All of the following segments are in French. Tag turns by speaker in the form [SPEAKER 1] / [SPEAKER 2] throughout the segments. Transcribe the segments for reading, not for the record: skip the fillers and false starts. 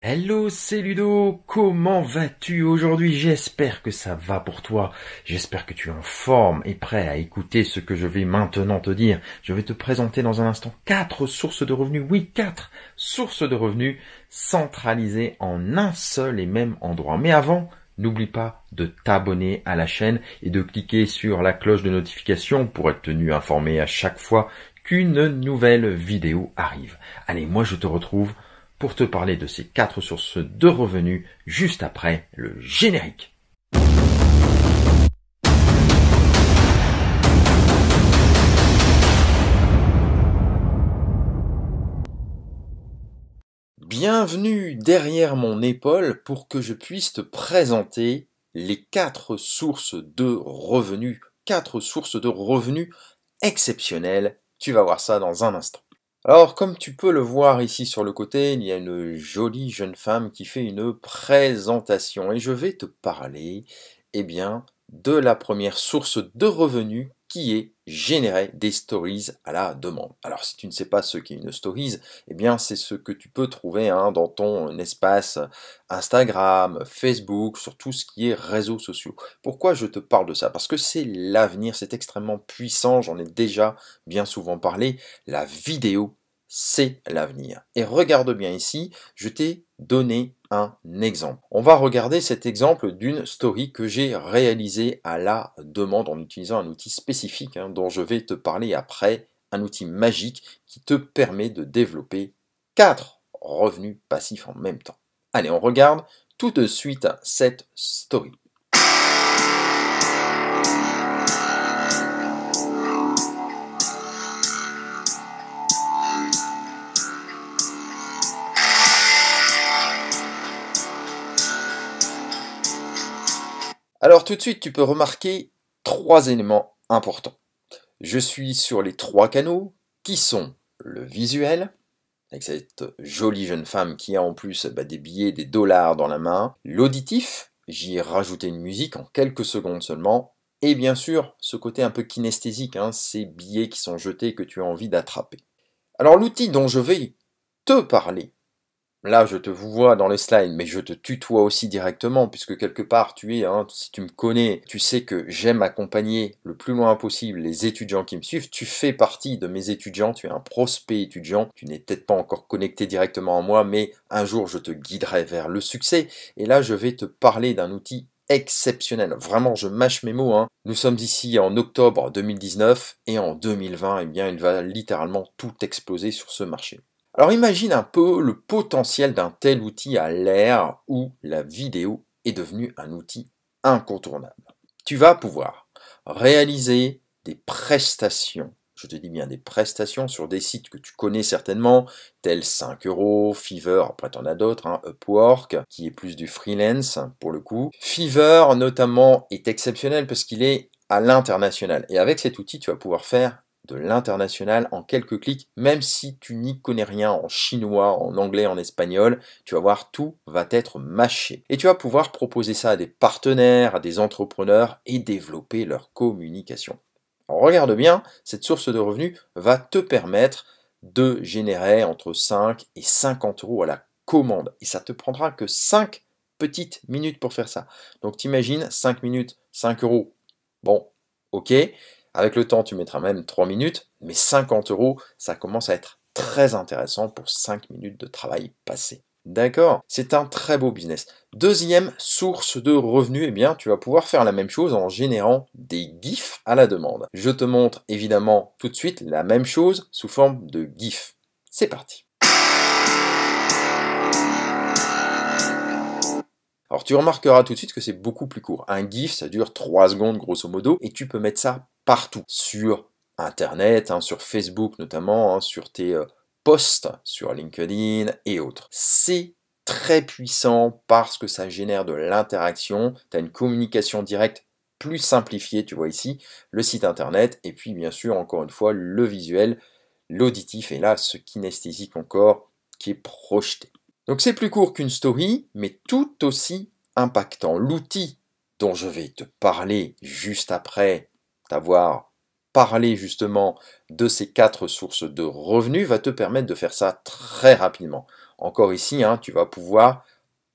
[SPEAKER 1] Hello, c'est Ludo, comment vas-tu aujourd'hui? J'espère que ça va pour toi, j'espère que tu es en forme et prêt à écouter ce que je vais maintenant te dire. Je vais te présenter dans un instant 4 sources de revenus, oui 4 sources de revenus centralisées en un seul et même endroit. Mais avant, n'oublie pas de t'abonner à la chaîne et de cliquer sur la cloche de notification pour être tenu informé à chaque fois qu'une nouvelle vidéo arrive. Allez, moi je te retrouve pour te parler de ces 4 sources de revenus juste après le générique. Bienvenue derrière mon épaule pour que je puisse te présenter les 4 sources de revenus. 4 sources de revenus exceptionnelles. Tu vas voir ça dans un instant. Alors, comme tu peux le voir ici sur le côté, il y a une jolie jeune femme qui fait une présentation et je vais te parler, eh bien, de la première source de revenus qui est générer des stories à la demande. Alors, si tu ne sais pas ce qu'est une stories, eh bien, c'est ce que tu peux trouver dans ton espace Instagram, Facebook, sur tout ce qui est réseaux sociaux. Pourquoi je te parle de ça? Parce que c'est l'avenir, c'est extrêmement puissant, j'en ai déjà bien souvent parlé. La vidéo, c'est l'avenir. Et regarde bien ici, je t'ai donné un exemple. On va regarder cet exemple d'une story que j'ai réalisée à la demande en utilisant un outil spécifique dont je vais te parler après, un outil magique qui te permet de développer 4 revenus passifs en même temps. Allez, on regarde tout de suite cette story. Alors tout de suite, tu peux remarquer 3 éléments importants. Je suis sur les 3 canaux qui sont le visuel, avec cette jolie jeune femme qui a en plus des billets, des dollars dans la main, l'auditif, j'y ai rajouté une musique en quelques secondes seulement, et bien sûr ce côté un peu kinesthésique, ces billets qui sont jetés et que tu as envie d'attraper. Alors l'outil dont je vais te parler, là, je te vois dans les slides, mais je te tutoie aussi directement, puisque quelque part, si tu me connais, tu sais que j'aime accompagner le plus loin possible les étudiants qui me suivent. Tu fais partie de mes étudiants, tu es un prospect étudiant. Tu n'es peut-être pas encore connecté directement à moi, mais un jour, je te guiderai vers le succès. Et là, je vais te parler d'un outil exceptionnel. Vraiment, je mâche mes mots. Nous sommes ici en octobre 2019, et en 2020, eh bien, il va littéralement tout exploser sur ce marché. Alors imagine un peu le potentiel d'un tel outil à l'ère où la vidéo est devenue un outil incontournable. Tu vas pouvoir réaliser des prestations, je te dis bien des prestations sur des sites que tu connais certainement, tels 5 €, Fiverr, après tu en as d'autres, Upwork, qui est plus du freelance pour le coup. Fiverr notamment est exceptionnel parce qu'il est à l'international. Et avec cet outil, tu vas pouvoir faire de l'international en quelques clics, même si tu n'y connais rien en chinois, en anglais, en espagnol, tu vas voir, tout va être mâché. Et tu vas pouvoir proposer ça à des partenaires, à des entrepreneurs et développer leur communication. Alors regarde bien, cette source de revenus va te permettre de générer entre 5 et 50 € à la commande. Et ça te prendra que 5 petites minutes pour faire ça. Donc t'imagines, 5 minutes, 5 €. Bon, ok. Avec le temps, tu mettras même 3 minutes, mais 50 €, ça commence à être très intéressant pour 5 minutes de travail passé. D'accord? C'est un très beau business. Deuxième source de revenus, eh bien, tu vas pouvoir faire la même chose en générant des GIFs à la demande. Je te montre évidemment tout de suite la même chose sous forme de GIF. C'est parti. Alors tu remarqueras tout de suite que c'est beaucoup plus court. Un GIF, ça dure 3 secondes grosso modo, et tu peux mettre ça partout, sur Internet, sur Facebook notamment, sur tes posts, sur LinkedIn et autres. C'est très puissant parce que ça génère de l'interaction, tu as une communication directe plus simplifiée, tu vois ici, le site Internet, et puis bien sûr, encore une fois, le visuel, l'auditif, et là, ce kinesthésique encore qui est projeté. Donc c'est plus court qu'une story, mais tout aussi impactant. L'outil dont je vais te parler juste après t'avoir parlé justement de ces 4 sources de revenus va te permettre de faire ça très rapidement. Encore ici, hein, tu vas pouvoir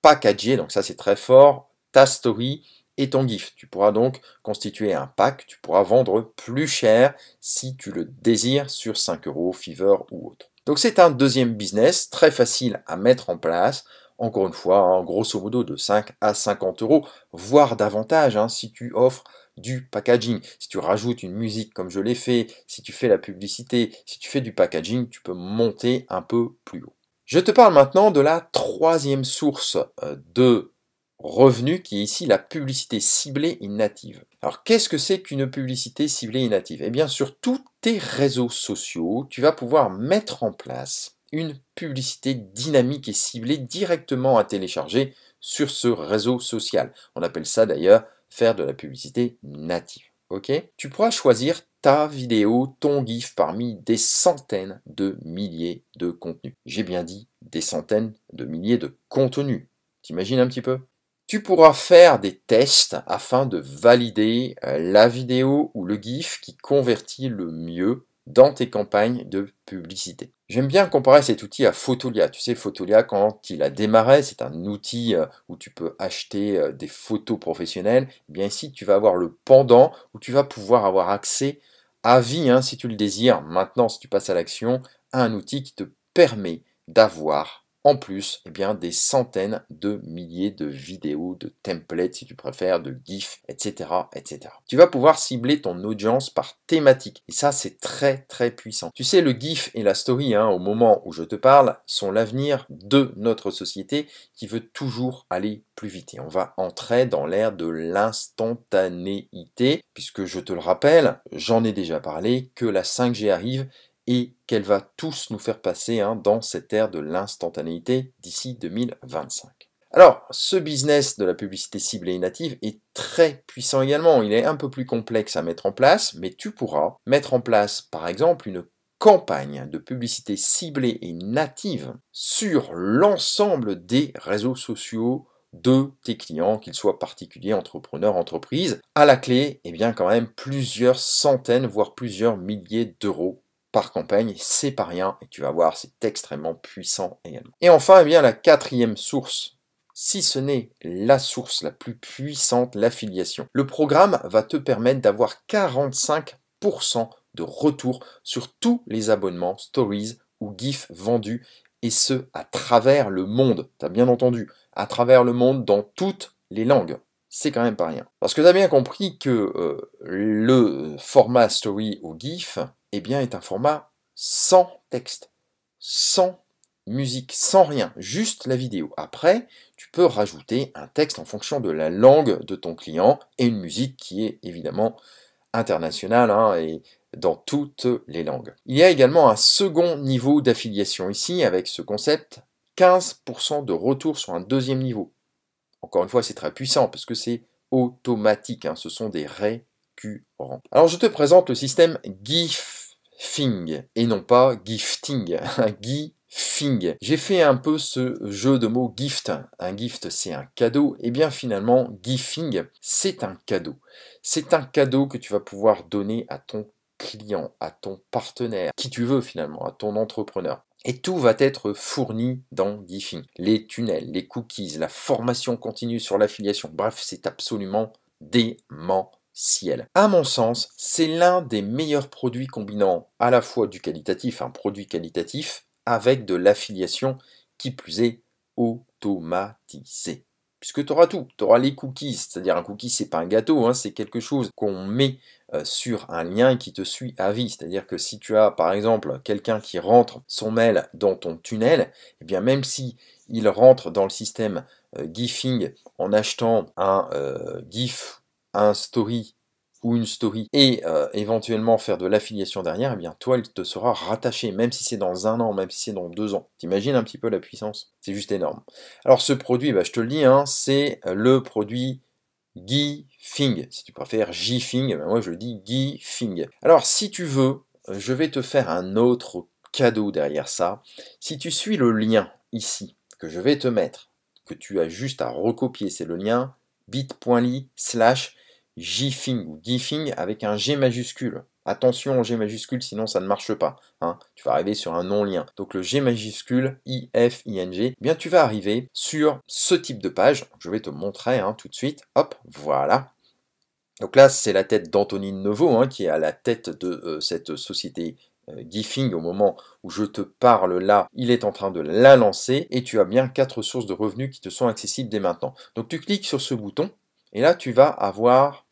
[SPEAKER 1] packager, donc ça c'est très fort, ta story et ton GIF. Tu pourras donc constituer un pack, tu pourras vendre plus cher si tu le désires sur 5 euros, Fiverr ou autre. Donc c'est un deuxième business très facile à mettre en place. Encore une fois, hein, grosso modo de 5 à 50 euros, voire davantage hein, si tu offres du packaging. Si tu rajoutes une musique comme je l'ai fait, si tu fais la publicité, si tu fais du packaging, tu peux monter un peu plus haut. Je te parle maintenant de la troisième source de revenus qui est ici la publicité ciblée et native. Alors qu'est-ce que c'est qu'une publicité ciblée et native? Eh bien sur tous tes réseaux sociaux, tu vas pouvoir mettre en place une publicité dynamique et ciblée directement à télécharger sur ce réseau social. On appelle ça d'ailleurs faire de la publicité native. Okay, tu pourras choisir ta vidéo, ton GIF parmi des centaines de milliers de contenus. J'ai bien dit des centaines de milliers de contenus. T'imagines un petit peu? Tu pourras faire des tests afin de valider la vidéo ou le GIF qui convertit le mieux dans tes campagnes de publicité. J'aime bien comparer cet outil à Fotolia. Tu sais, Fotolia, quand il a démarré, c'est un outil où tu peux acheter des photos professionnelles. Eh bien ici, tu vas avoir le pendant où tu vas pouvoir avoir accès à vie, hein, si tu le désires, maintenant, si tu passes à l'action, à un outil qui te permet d'avoir en plus, eh bien, des centaines de milliers de vidéos, de templates si tu préfères, de GIFs, etc., etc. Tu vas pouvoir cibler ton audience par thématique. Et ça, c'est très, très puissant. Tu sais, le GIF et la story, hein, au moment où je te parle, sont l'avenir de notre société qui veut toujours aller plus vite. Et on va entrer dans l'ère de l'instantanéité, puisque je te le rappelle, j'en ai déjà parlé, que la 5G arrive et qu'elle va tous nous faire passer hein, dans cette ère de l'instantanéité d'ici 2025. Alors, ce business de la publicité ciblée et native est très puissant également. Il est un peu plus complexe à mettre en place, mais tu pourras mettre en place, par exemple, une campagne de publicité ciblée et native sur l'ensemble des réseaux sociaux de tes clients, qu'ils soient particuliers, entrepreneurs, entreprises. À la clé, eh bien quand même plusieurs centaines, voire plusieurs milliers d'euros par campagne, c'est pas rien, et tu vas voir, c'est extrêmement puissant également. Et enfin, eh bien, la quatrième source, si ce n'est la source la plus puissante, l'affiliation. Le programme va te permettre d'avoir 45% de retour sur tous les abonnements, stories ou GIFs vendus, et ce, à travers le monde. Tu as bien entendu, à travers le monde, dans toutes les langues. C'est quand même pas rien. Parce que tu as bien compris que le format story ou GIF, eh bien, est un format sans texte, sans musique, sans rien, juste la vidéo. Après, tu peux rajouter un texte en fonction de la langue de ton client et une musique qui est évidemment internationale hein, et dans toutes les langues. Il y a également un second niveau d'affiliation ici avec ce concept, 15% de retour sur un deuxième niveau. Encore une fois, c'est très puissant parce que c'est automatique, hein, ce sont des récurrents. Alors je te présente le système GIFing et non pas gifting, GIFing. J'ai fait un peu ce jeu de mots gift. Un gift c'est un cadeau, et bien finalement GIFing c'est un cadeau. C'est un cadeau que tu vas pouvoir donner à ton client, à ton partenaire, qui tu veux finalement, à ton entrepreneur. Et tout va être fourni dans GIFing. Les tunnels, les cookies, la formation continue sur l'affiliation. Bref, c'est absolument démentiel. À mon sens, c'est l'un des meilleurs produits combinant à la fois du qualitatif, un produit qualitatif, avec de l'affiliation qui plus est automatisée. Puisque tu auras tout, tu auras les cookies, c'est-à-dire un cookie c'est pas un gâteau, hein, c'est quelque chose qu'on met sur un lien et qui te suit à vie. C'est-à-dire que si tu as par exemple quelqu'un qui rentre son mail dans ton tunnel, et bien même si il rentre dans le système GIFing en achetant un GIF, un story ou une story et éventuellement faire de l'affiliation derrière, eh bien toi il te sera rattaché, même si c'est dans 1 an, même si c'est dans 2 ans. T'imagines un petit peu la puissance? C'est juste énorme. Alors ce produit, bah, je te le dis, hein, c'est le produit GIFing. Si tu préfères GIFing, ben moi je le dis GIFing. Alors si tu veux, je vais te faire un autre cadeau derrière ça. Si tu suis le lien ici, que je vais te mettre, que tu as juste à recopier, c'est le lien bit.ly/GIFing ou GIFing avec un G majuscule. Attention au G majuscule, sinon ça ne marche pas. Hein. Tu vas arriver sur un non-lien. Donc le G majuscule, IFING, eh bien tu vas arriver sur ce type de page. Je vais te montrer tout de suite. Hop, voilà. Donc là, c'est la tête d'Anthony Neveu, qui est à la tête de cette société Gifing. Au moment où je te parle là, il est en train de la lancer et tu as bien 4 sources de revenus qui te sont accessibles dès maintenant. Donc tu cliques sur ce bouton et là tu vas avoir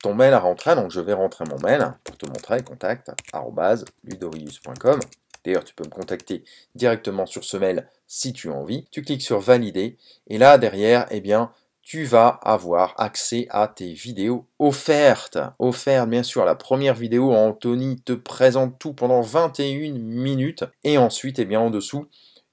[SPEAKER 1] ton mail à rentrer. Donc je vais rentrer mon mail pour te montrer, contact@ludorius.com. D'ailleurs, tu peux me contacter directement sur ce mail si tu as envie. Tu cliques sur valider et là derrière, eh bien, tu vas avoir accès à tes vidéos offertes. Offertes, bien sûr. La première vidéo, Anthony te présente tout pendant 21 minutes. Et ensuite, eh bien, en dessous,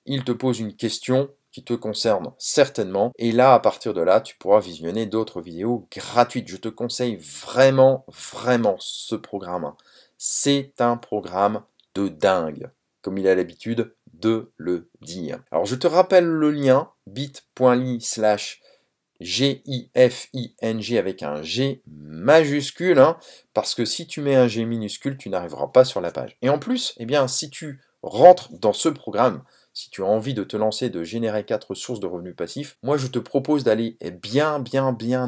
[SPEAKER 1] il te pose une question qui te concerne certainement. Et là, à partir de là, tu pourras visionner d'autres vidéos gratuites. Je te conseille vraiment, vraiment ce programme. C'est un programme de dingue, comme il a l'habitude de le dire. Alors, je te rappelle le lien bit.ly/GIFING avec un G majuscule, parce que si tu mets un G minuscule, tu n'arriveras pas sur la page. Et en plus, eh bien, si tu rentres dans ce programme, si tu as envie de te lancer, de générer 4 sources de revenus passifs, moi je te propose d'aller bien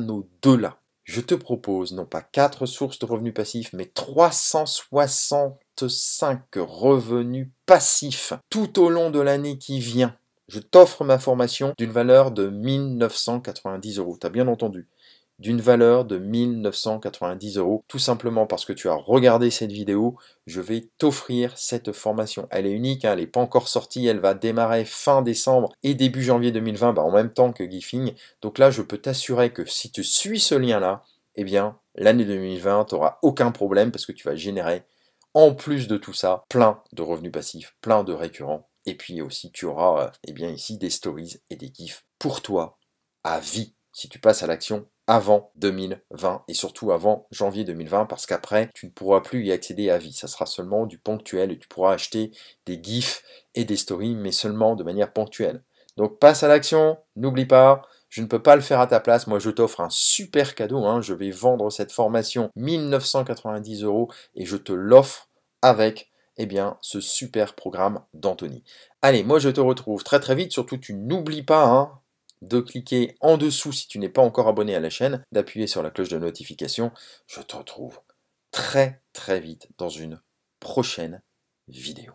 [SPEAKER 1] au-delà. Je te propose non pas 4 sources de revenus passifs, mais 365 revenus passifs tout au long de l'année qui vient. Je t'offre ma formation d'une valeur de 1990 €. Tu as bien entendu. D'une valeur de 1990 €, tout simplement parce que tu as regardé cette vidéo, je vais t'offrir cette formation. Elle est unique, elle n'est pas encore sortie, elle va démarrer fin décembre et début janvier 2020, en même temps que Gifing. Donc là, je peux t'assurer que si tu suis ce lien-là, eh bien, l'année 2020, tu n'auras aucun problème parce que tu vas générer, en plus de tout ça, plein de revenus passifs, plein de récurrents. Et puis aussi, tu auras eh bien, ici des stories et des gifs pour toi à vie si tu passes à l'action avant 2020 et surtout avant janvier 2020 parce qu'après tu ne pourras plus y accéder à vie, ça sera seulement du ponctuel et tu pourras acheter des gifs et des stories mais seulement de manière ponctuelle. Donc passe à l'action, n'oublie pas, je ne peux pas le faire à ta place, moi je t'offre un super cadeau, je vais vendre cette formation 1990 € et je te l'offre avec eh bien, ce super programme d'Anthony. Allez, moi je te retrouve très très vite, surtout tu n'oublies pas de cliquer en dessous si tu n'es pas encore abonné à la chaîne, d'appuyer sur la cloche de notification. Je te retrouve très très vite dans une prochaine vidéo.